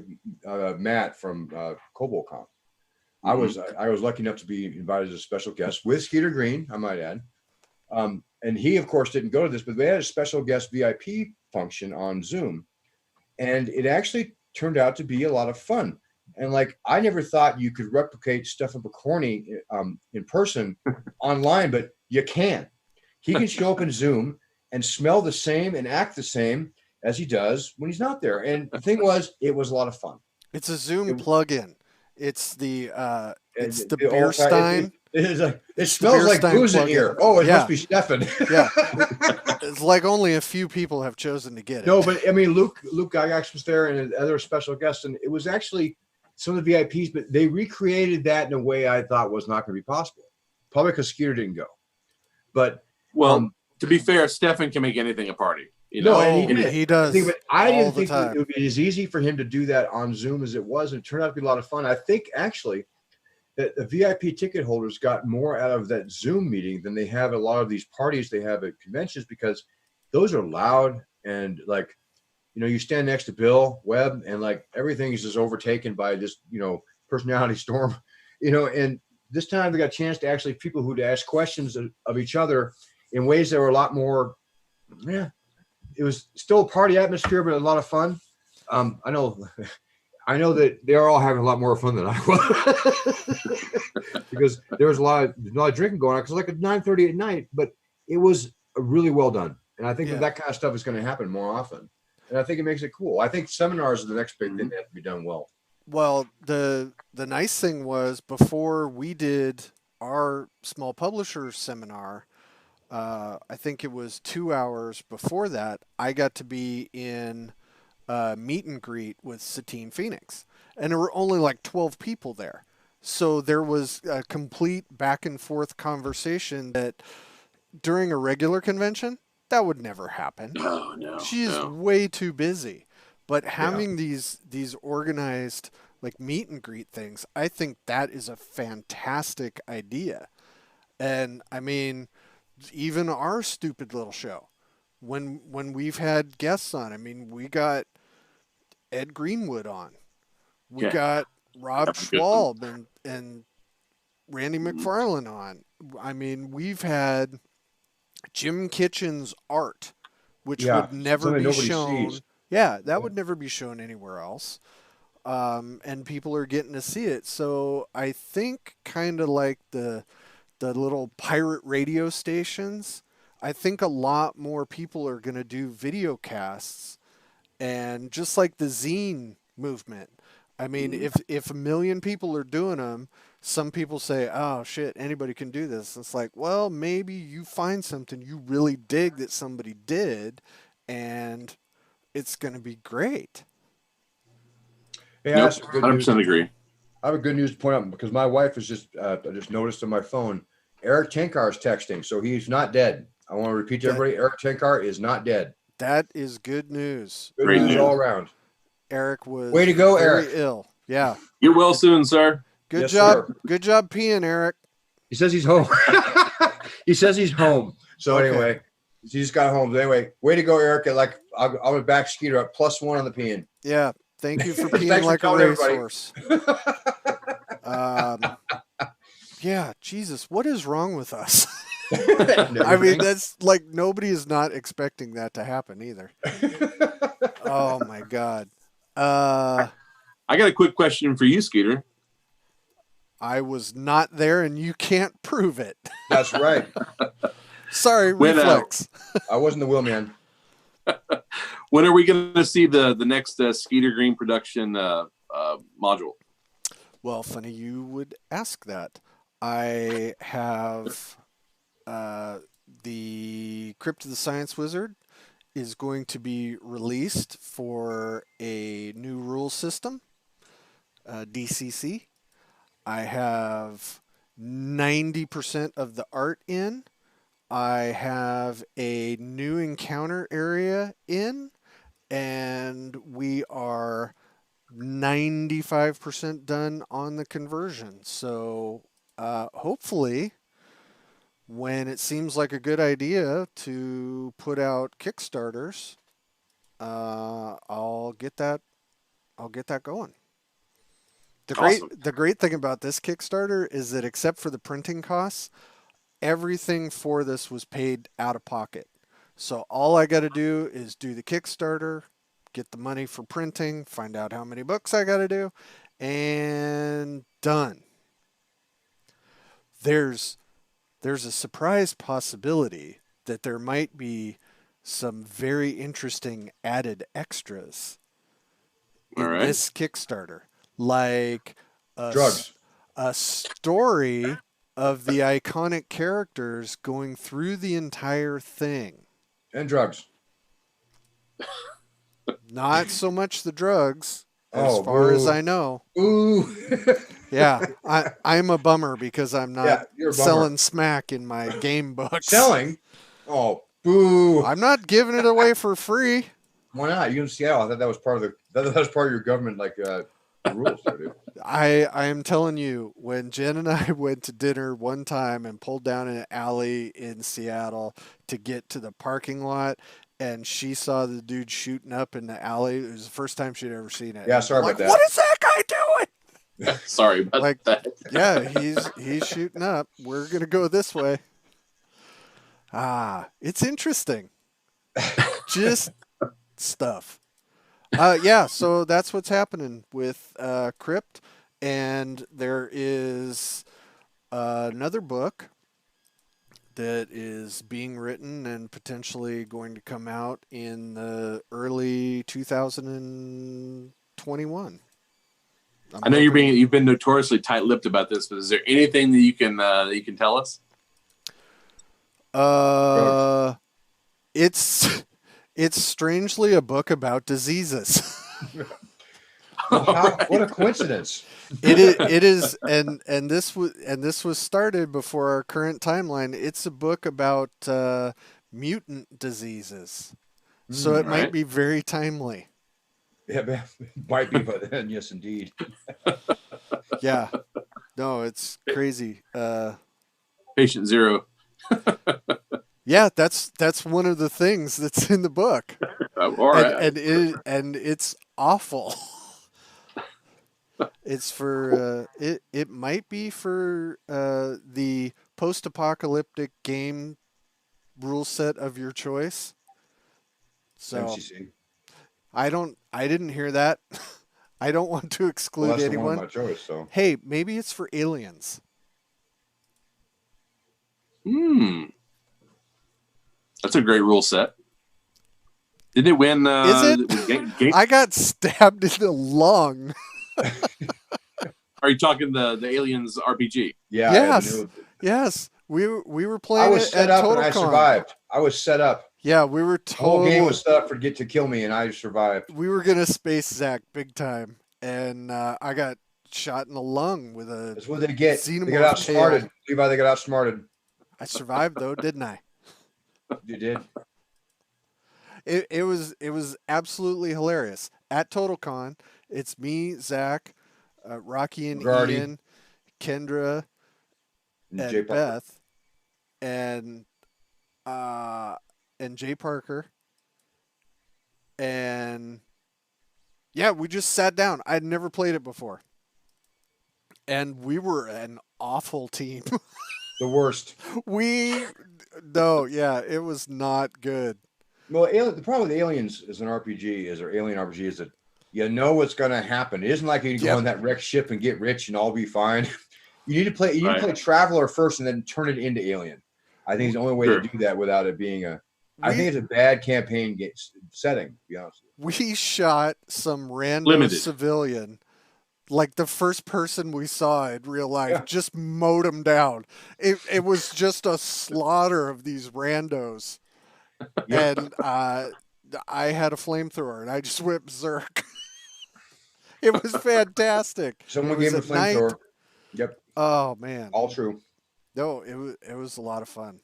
Matt from Cobalt Con. Mm-hmm. I was lucky enough to be invited as a special guest with Skeeter Green, I might add. And he, of course, didn't go to this, but they had a special guest VIP function on Zoom, and it actually turned out to be a lot of fun. And like, I never thought you could replicate Stefan Picorni in person online, but you can. He can show up in Zoom and smell the same and act the same as he does when he's not there. And the thing was, it was a lot of fun. It's a Zoom plug-in. It's the the beer stein. It smells like booze in here. Oh, it must be Stefan. Yeah. It's like only a few people have chosen to get it. No, but I mean, Luke Gygax was there and other special guests, and it was actually some of the VIPs, but they recreated that in a way I thought was not going to be possible. Probably because Skeeter didn't go. But To be fair, Stefan can make anything a party. You No, know, and Oh, he does I all didn't the think that time. it would be as easy for him to do that on Zoom as it was. And it turned out to be a lot of fun. I think actually that the VIP ticket holders got more out of that Zoom meeting than they have a lot of these parties they have at conventions, because those are loud and like, you know, you stand next to Bill Webb and like everything is just overtaken by this, you know, personality storm, you know, and this time they got a chance to actually people who'd ask questions of each other in ways that were a lot more, yeah, it was still a party atmosphere, but a lot of fun. I know that they're all having a lot more fun than I was because there was a lot of drinking going on. Because like at 9:30 at night, but it was really well done, and I think that kind of stuff is going to happen more often. And I think it makes it cool. I think seminars are the next big thing that have to be done well. Well, the nice thing was before we did our small publisher seminar, I think it was 2 hours before that, I got to be in meet and greet with Satine Phoenix. And there were only like 12 people there. So there was a complete back and forth conversation that during a regular convention, that would never happen. no. She's way too busy. But having these organized like meet and greet things, I think that is a fantastic idea. And I mean, even our stupid little show, when we've had guests on, I mean, we got Ed Greenwood on, we got Rob Schwalb and Randy McFarlane on. I mean, we've had Jim Kitchen's art, which would never be shown. Sees. Yeah, that would never be shown anywhere else. And people are getting to see it. So I think kind of like the little pirate radio stations, I think a lot more people are going to do video casts. And just like the zine movement, I mean, if 1 million people are doing them, some people say, oh, shit, anybody can do this. It's like, well, maybe you find something you really dig that somebody did, and it's going to be great. Hey, nope, 100% agree. I have a good news to point out because my wife is just, I just noticed on my phone, Eric Tenkar is texting, so he's not dead. I want to repeat to everybody, Eric Tenkar is not dead. That is good news. Good news all around. Eric was way to go, very Eric. ill. Yeah. Get well soon, sir. Good job. Sir. Good job peeing, Eric. He says he's home. He says he's home. So anyway, he just got home. But anyway, way to go, Eric. Like I'll back Skeeter up +1 on the peeing. Yeah. Thank you for peeing like a racehorse. Yeah, Jesus, what is wrong with us? I mean, that's like nobody is not expecting that to happen either. Oh my God. I got a quick question for you, Skeeter. I was not there and you can't prove it. That's right. Sorry, reflex. I wasn't the wheelman. When are we going to see the next Skeeter Green production module? Well, funny you would ask that. I have the Crypt of the Science Wizard is going to be released for a new rule system, DCC. I have 90% of the art in. I have a new encounter area in, and we are 95% done on the conversion. So hopefully when it seems like a good idea to put out Kickstarters, I'll get that going. The great thing about this Kickstarter is that except for the printing costs, everything for this was paid out of pocket. So all I got to do is do the Kickstarter, get the money for printing, find out how many books I got to do, and done. There's a surprise possibility that there might be some very interesting added extras in this Kickstarter, like drugs, a story of the iconic characters going through the entire thing, and drugs. Not so much the drugs, as far as I know. Ooh. Yeah, I'm a bummer because I'm not selling smack in my game books. Selling? Oh, Boo! I'm not giving it away for free. Why not? You in Seattle? I thought that was part of that was part of your government rules, there, dude. I am telling you, when Jen and I went to dinner one time and pulled down an alley in Seattle to get to the parking lot, and she saw the dude shooting up in the alley, it was the first time she'd ever seen it. Yeah, sorry I'm about that. What is that guy doing? Sorry about that. Yeah, he's shooting up. We're gonna go this way. It's interesting. Just stuff. Yeah, so that's what's happening with Crypt, and there is another book that is being written and potentially going to come out in the early 2021. I know you've been notoriously tight-lipped about this, but is there anything that you can tell us? It's strangely a book about diseases. What a coincidence! It is, and this was started before our current timeline. It's a book about mutant diseases, so it might be very timely. Yeah, it might be, but then yes, indeed. Yeah, no, it's crazy. Patient Zero. Yeah, that's one of the things that's in the book. All right. And it's awful. It's for it might be for the post-apocalyptic game rule set of your choice. So MCC. I didn't hear that. I don't want to exclude Well, that's anyone. the one of my choice, so. Hey, maybe it's for aliens. That's a great rule set. Did it win? Is it? I got stabbed in the lung. Are you talking the Aliens RPG? Yeah. Yes. We were playing. I was set up and I TotalCon. survived. I was set up. Yeah, we were The whole game was set up to kill me, and I survived. We were gonna space Zach big time, and I got shot in the lung with a. That's what they get. Xenomorph They got outsmarted. tail. Levi, they got outsmarted. I survived though, didn't I? You did. It was absolutely hilarious. At TotalCon, it's me, Zach, Rocky and Gardy. Ian, Kendra, and Jay Parker. Beth, and Jay Parker, and yeah, we just sat down. I'd never played it before, and we were an awful team. The worst. It was not good. Well, the problem with Aliens as an RPG or Alien RPG is that you know what's going to happen. It isn't like you can go on that wrecked ship and get rich and all be fine. You need to play. You need to play Traveler first and then turn it into Alien. I think it's the only way to do that without it being I think it's a bad campaign setting. To be honest. We shot some random civilian. Like the first person we saw in real life, just mowed him down. It was just a slaughter of these randos. And I had a flamethrower, and I just went berserk. It was fantastic. Someone gave him a flamethrower. Yep. Oh man. All true. No, it was a lot of fun.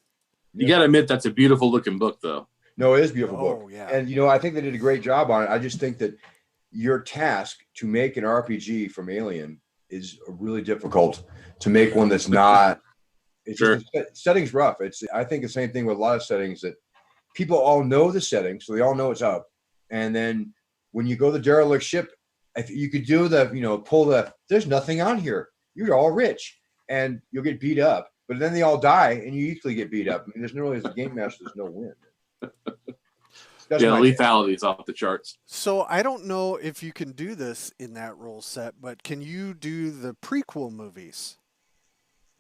You got to admit that's a beautiful looking book, though. No, it is a beautiful book. Oh yeah. And I think they did a great job on it. I just think that your task to make an RPG from Alien is really difficult to make one that's not. Setting's rough. I think the same thing with a lot of settings that people all know the setting, so they all know it's up. And then when you go to the derelict ship, if you could do there's nothing on here. You're all rich and you'll get beat up. But then they all die and you usually get beat up. I mean, there's no really, as a game master, there's no win. The lethality is off the charts. So I don't know if you can do this in that rule set, but can you do the prequel movies?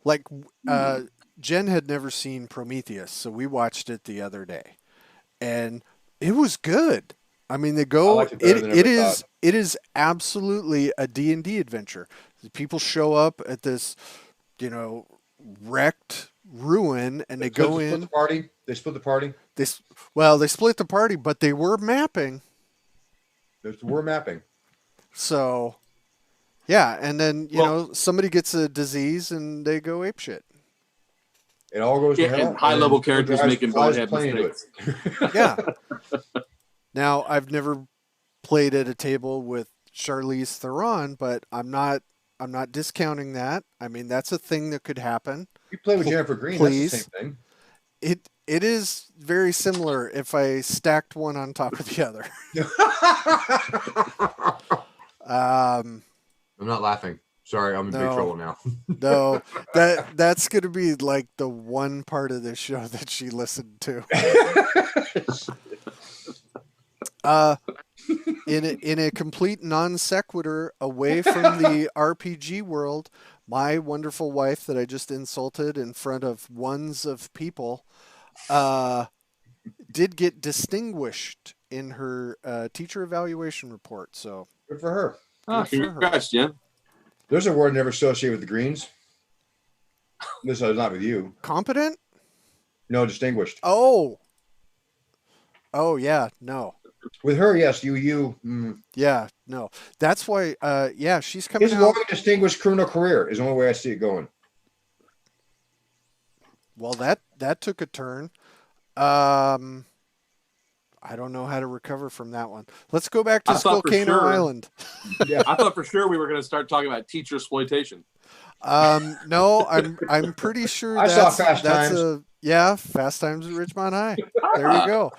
Like Jen had never seen Prometheus, so we watched it the other day, and it was good. I mean, it is absolutely a D&D adventure. People show up at this, wrecked ruin, and they go in. They split the party. They split the party, but they were mapping. So, yeah, and then somebody gets a disease and they go apeshit. It all goes to hell. And high-level characters making bonehead playing to mistakes. it. Yeah. Now, I've never played at a table with Charlize Theron, but I'm not discounting that. I mean, that's a thing that could happen. You play with Jennifer Green, Please. that's the same thing. It is very similar if I stacked one on top of the other. I'm not laughing. Sorry, I'm in big trouble now. No, that's going to be like the one part of this show that she listened to. In a complete non sequitur away from the RPG world, my wonderful wife that I just insulted in front of ones of people did get distinguished in her teacher evaluation report. So good for her. Congrats, Jen. There's a word never associated with the Greens. This is not with you. Competent? No, distinguished. Oh yeah, no. With her, yes. You. Yeah, no. That's why. Yeah, she's coming His out. long distinguished criminal career is the only way I see it going. Well, that took a turn. I don't know how to recover from that one. Let's go back to SKULLCANO Island. Yeah, I thought for sure we were going to start talking about teacher exploitation. No, I'm pretty sure I saw Fast Times. Fast Times at Ridgemont High. There you go.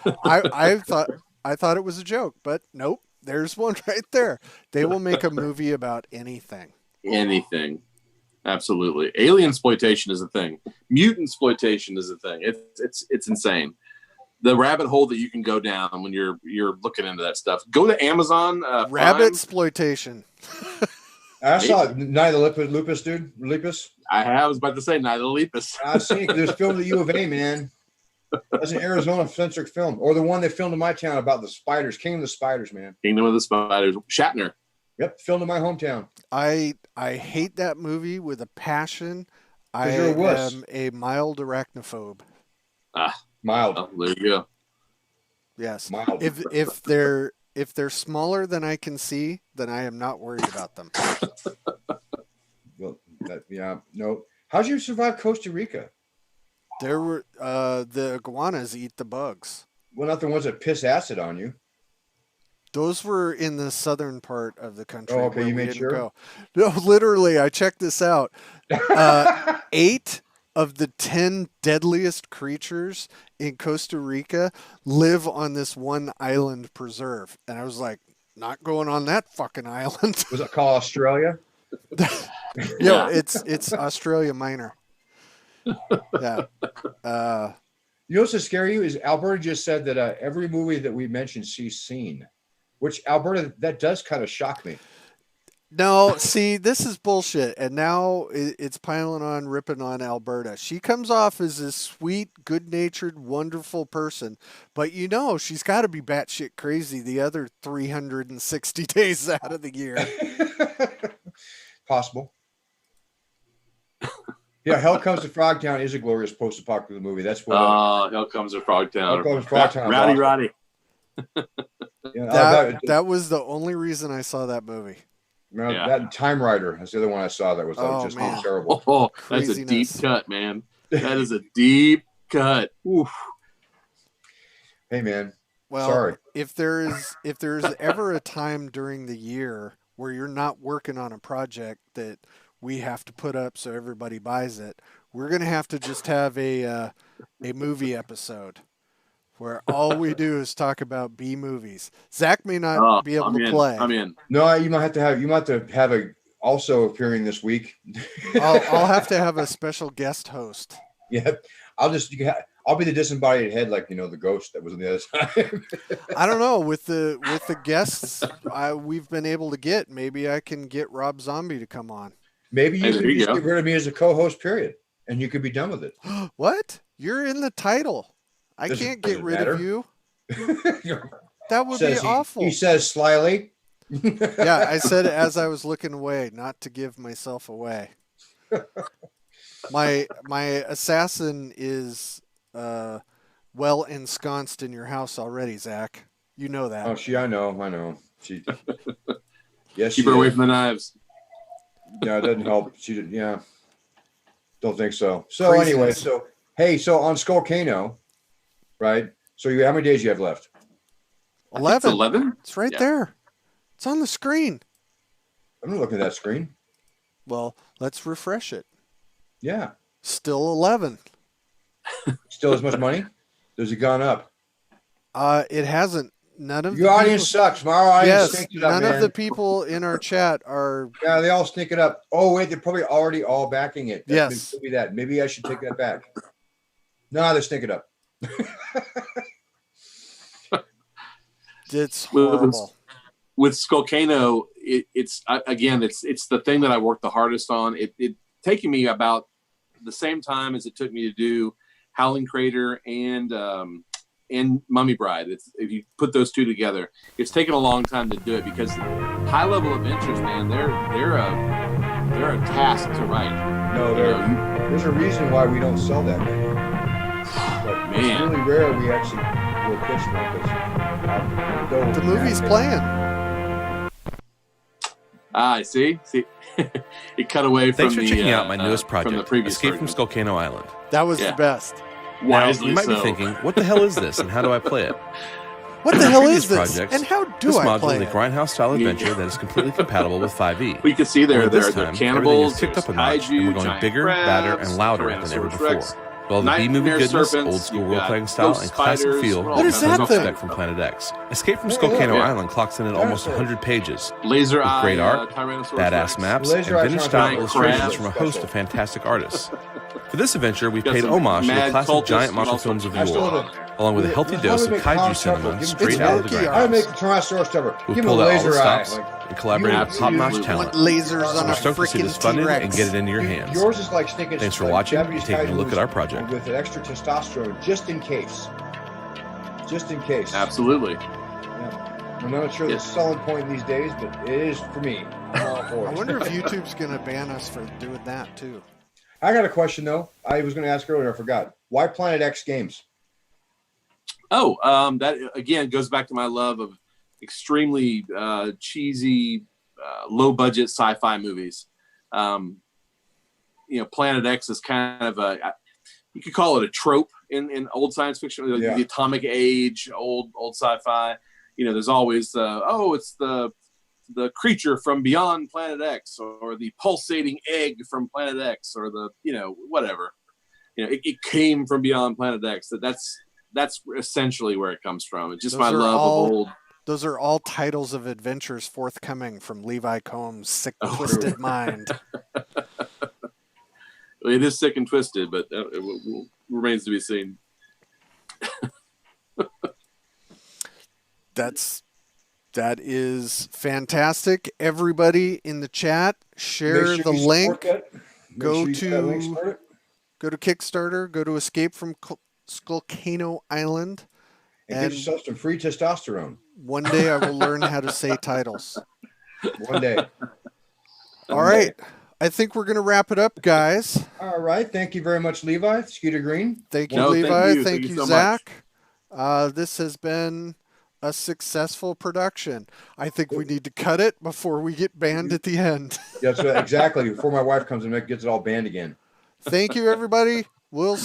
I thought it was a joke, but nope. There's one right there. They will make a movie about anything. Anything. Absolutely. Alien exploitation is a thing. Mutant exploitation is a thing. It's insane. The rabbit hole that you can go down when you're looking into that stuff. Go to Amazon. Rabbit exploitation. I saw Night of the Lupus, dude. Lepus. I was about to say Night of the Lepus. I've seen it. There's filmed at U of A, man. That's an Arizona-centric film. Or the one they filmed in my town about the spiders. Kingdom of the Spiders, man. Kingdom of the Spiders. Shatner. Yep, filmed in my hometown. I hate that movie with a passion. I You're a wuss. am a mild arachnophobe. Mild. Oh, there you go. Yes. Mild. If they're smaller than I can see, then I am not worried about them. Well, no. How'd you survive Costa Rica? There were the iguanas eat the bugs. Well, not the ones that piss acid on you. Those were in the southern part of the country. Oh, okay, where you we made didn't sure? go. No, literally, I checked this out. 8 of the 10 deadliest creatures in Costa Rica live on this one island preserve. And I was like, not going on that fucking island. Was it called Australia? Yo, it's Australia Minor. Yeah. You know what's so scary is Alberta just said that every movie that we mentioned she's seen, which Alberta, that does kind of shock me. No, see, this is bullshit. And now it's piling on, ripping on Alberta. She comes off as this sweet, good-natured, wonderful person. But she's got to be batshit crazy the other 360 days out of the year. Possible. Yeah, Hell Comes to Frogtown is a glorious post-apocalyptic movie. That's what. Hell Comes to Frogtown. Hell Comes to Frogtown. Rowdy. Yeah, that was the only reason I saw that movie. That and Time Rider. That's the other one I saw that was just terrible. Oh, that's a deep cut, man. That is a deep cut. Oof. Hey, man. Well, sorry. If there's ever a time during the year where you're not working on a project that we have to put up so everybody buys it, we're gonna have to just have a movie episode where all we do is talk about B movies. Zach may not be able to play. I'm in. No, you might have to have a also appearing this week. I'll have to have a special guest host. Yeah, I'll be the disembodied head, like the ghost that was on the other side. I don't know, with the guests we've been able to get. Maybe I can get Rob Zombie to come on. Maybe you could just get rid of me as a co-host. Period, and you could be done with it. What? You're in the title. I can't get rid of you. That would be awful. He says slyly. Yeah, I said it as I was looking away, not to give myself away. My assassin is well ensconced in your house already, Zach. You know that. Oh, I know. She. Yes. Keep her away from the knives. Yeah, it doesn't help. She did. Yeah. Don't think so. So anyway, Hey, so on SKULLCANO, right? So how many days you have left? 11. 11? It's right there. It's on the screen. I'm not looking at that screen. Well, let's refresh it. Yeah. Still 11. Still as much money? Has it gone up? It hasn't. None of Your the audience people, sucks. My audience yes, stinks it up, none man. of the people in our chat are. Yeah, they all stink it up. Oh, wait, they're probably already all backing it. Yes. Maybe that. Maybe I should take that back. No, they stink it up. It's horrible. With SKULLCANO, it's the thing that I worked the hardest on. It taking me about the same time as it took me to do Howling Crater and Mummy Bride. If you put those two together, it's taken a long time to do it because high level adventures, man, they're a task to write. No, there's a reason why we don't sell that many. But it's really rare we actually will pitch one because the movie's playing. I see. It cut away from Thanks for checking out my newest project, Escape version. from SKULLCANO Island. That was the best. Now, Wisely you might be so. thinking, what the hell is this and how do I play it? What the hell is Previous this? projects, And how do this I module play is a it? grindhouse-style adventure that is completely compatible with 5e. We can see there Only this they're time, cannibals, everything is kicked up a there's notch, and we're kaiju, going giant bigger, crabs, badder, and louder than ever Tyrannosaurus before. Rex, Well, the B-movie nightmare goodness, serpents, old school you've got role-playing style, ghost and classic spiders, feel all What is you that can thing? expect from Planet X. Escape from Yeah, SKULLCANO yeah. Island clocks in at almost Dinosaur. 100 pages. laser With eye, great art, Tyrannosaurus badass Rex. maps, Laser and eyes vintage-style aren't illustrations crabs. from a host of fantastic artists. For this adventure, we've Got paid some homage to the mad classic cultists giant and monster all films of I still yore, have a- along with a healthy How dose do of we make kaiju Tom cinema Tucker? straight It's out of the wonky ground. I make the Tyrannosaurus cover. We've Give him a pulled out all the laser eye. stops and collaborated with top-notch absolutely talent. Lasers So on we're a stoked to see this freaking funded T-Rex. and get it into your hands. Yours is like stinking. Thanks for like watching Japanese and taking a look kaiju at our project. with an extra testosterone, just in case. Just in case. Absolutely. Yeah. I'm not sure Yeah. the selling point these days, but it is for me. I'm all for I it. wonder if YouTube's going to ban us for doing that too. I got a question though. I was going to ask earlier, I forgot. Why Planet X games? Oh, that again goes back to my love of extremely cheesy, low-budget sci-fi movies. Planet X is kind of you could call it a trope in old science fiction, Yeah. the atomic age, old sci-fi. There's always it's the creature from beyond Planet X, or the pulsating egg from Planet X, or the whatever. It came from beyond Planet X. That's essentially where it comes from. It's just Those my are love all- of old. Those are all titles of adventures forthcoming from Levi Combs' sick, twisted mind. It is sick and twisted, but it remains to be seen. That is fantastic. Everybody in the chat, share Make sure the you link. support that. Make Go sure you get that link to- started. Go to Kickstarter. Go to Escape from SKULLCANO Island. And get yourself some free testosterone. One day I will learn how to say titles. One day. All right. I think we're going to wrap it up, guys. All right. Thank you very much, Levi. Skeeter Green. Thank you, No, thank Levi. you. Thank Thank you, you so Zach. This has been a successful production. I think we need to cut it before we get banned at the end. That's right, exactly. Before my wife comes and gets it all banned again. Thank you, everybody. We'll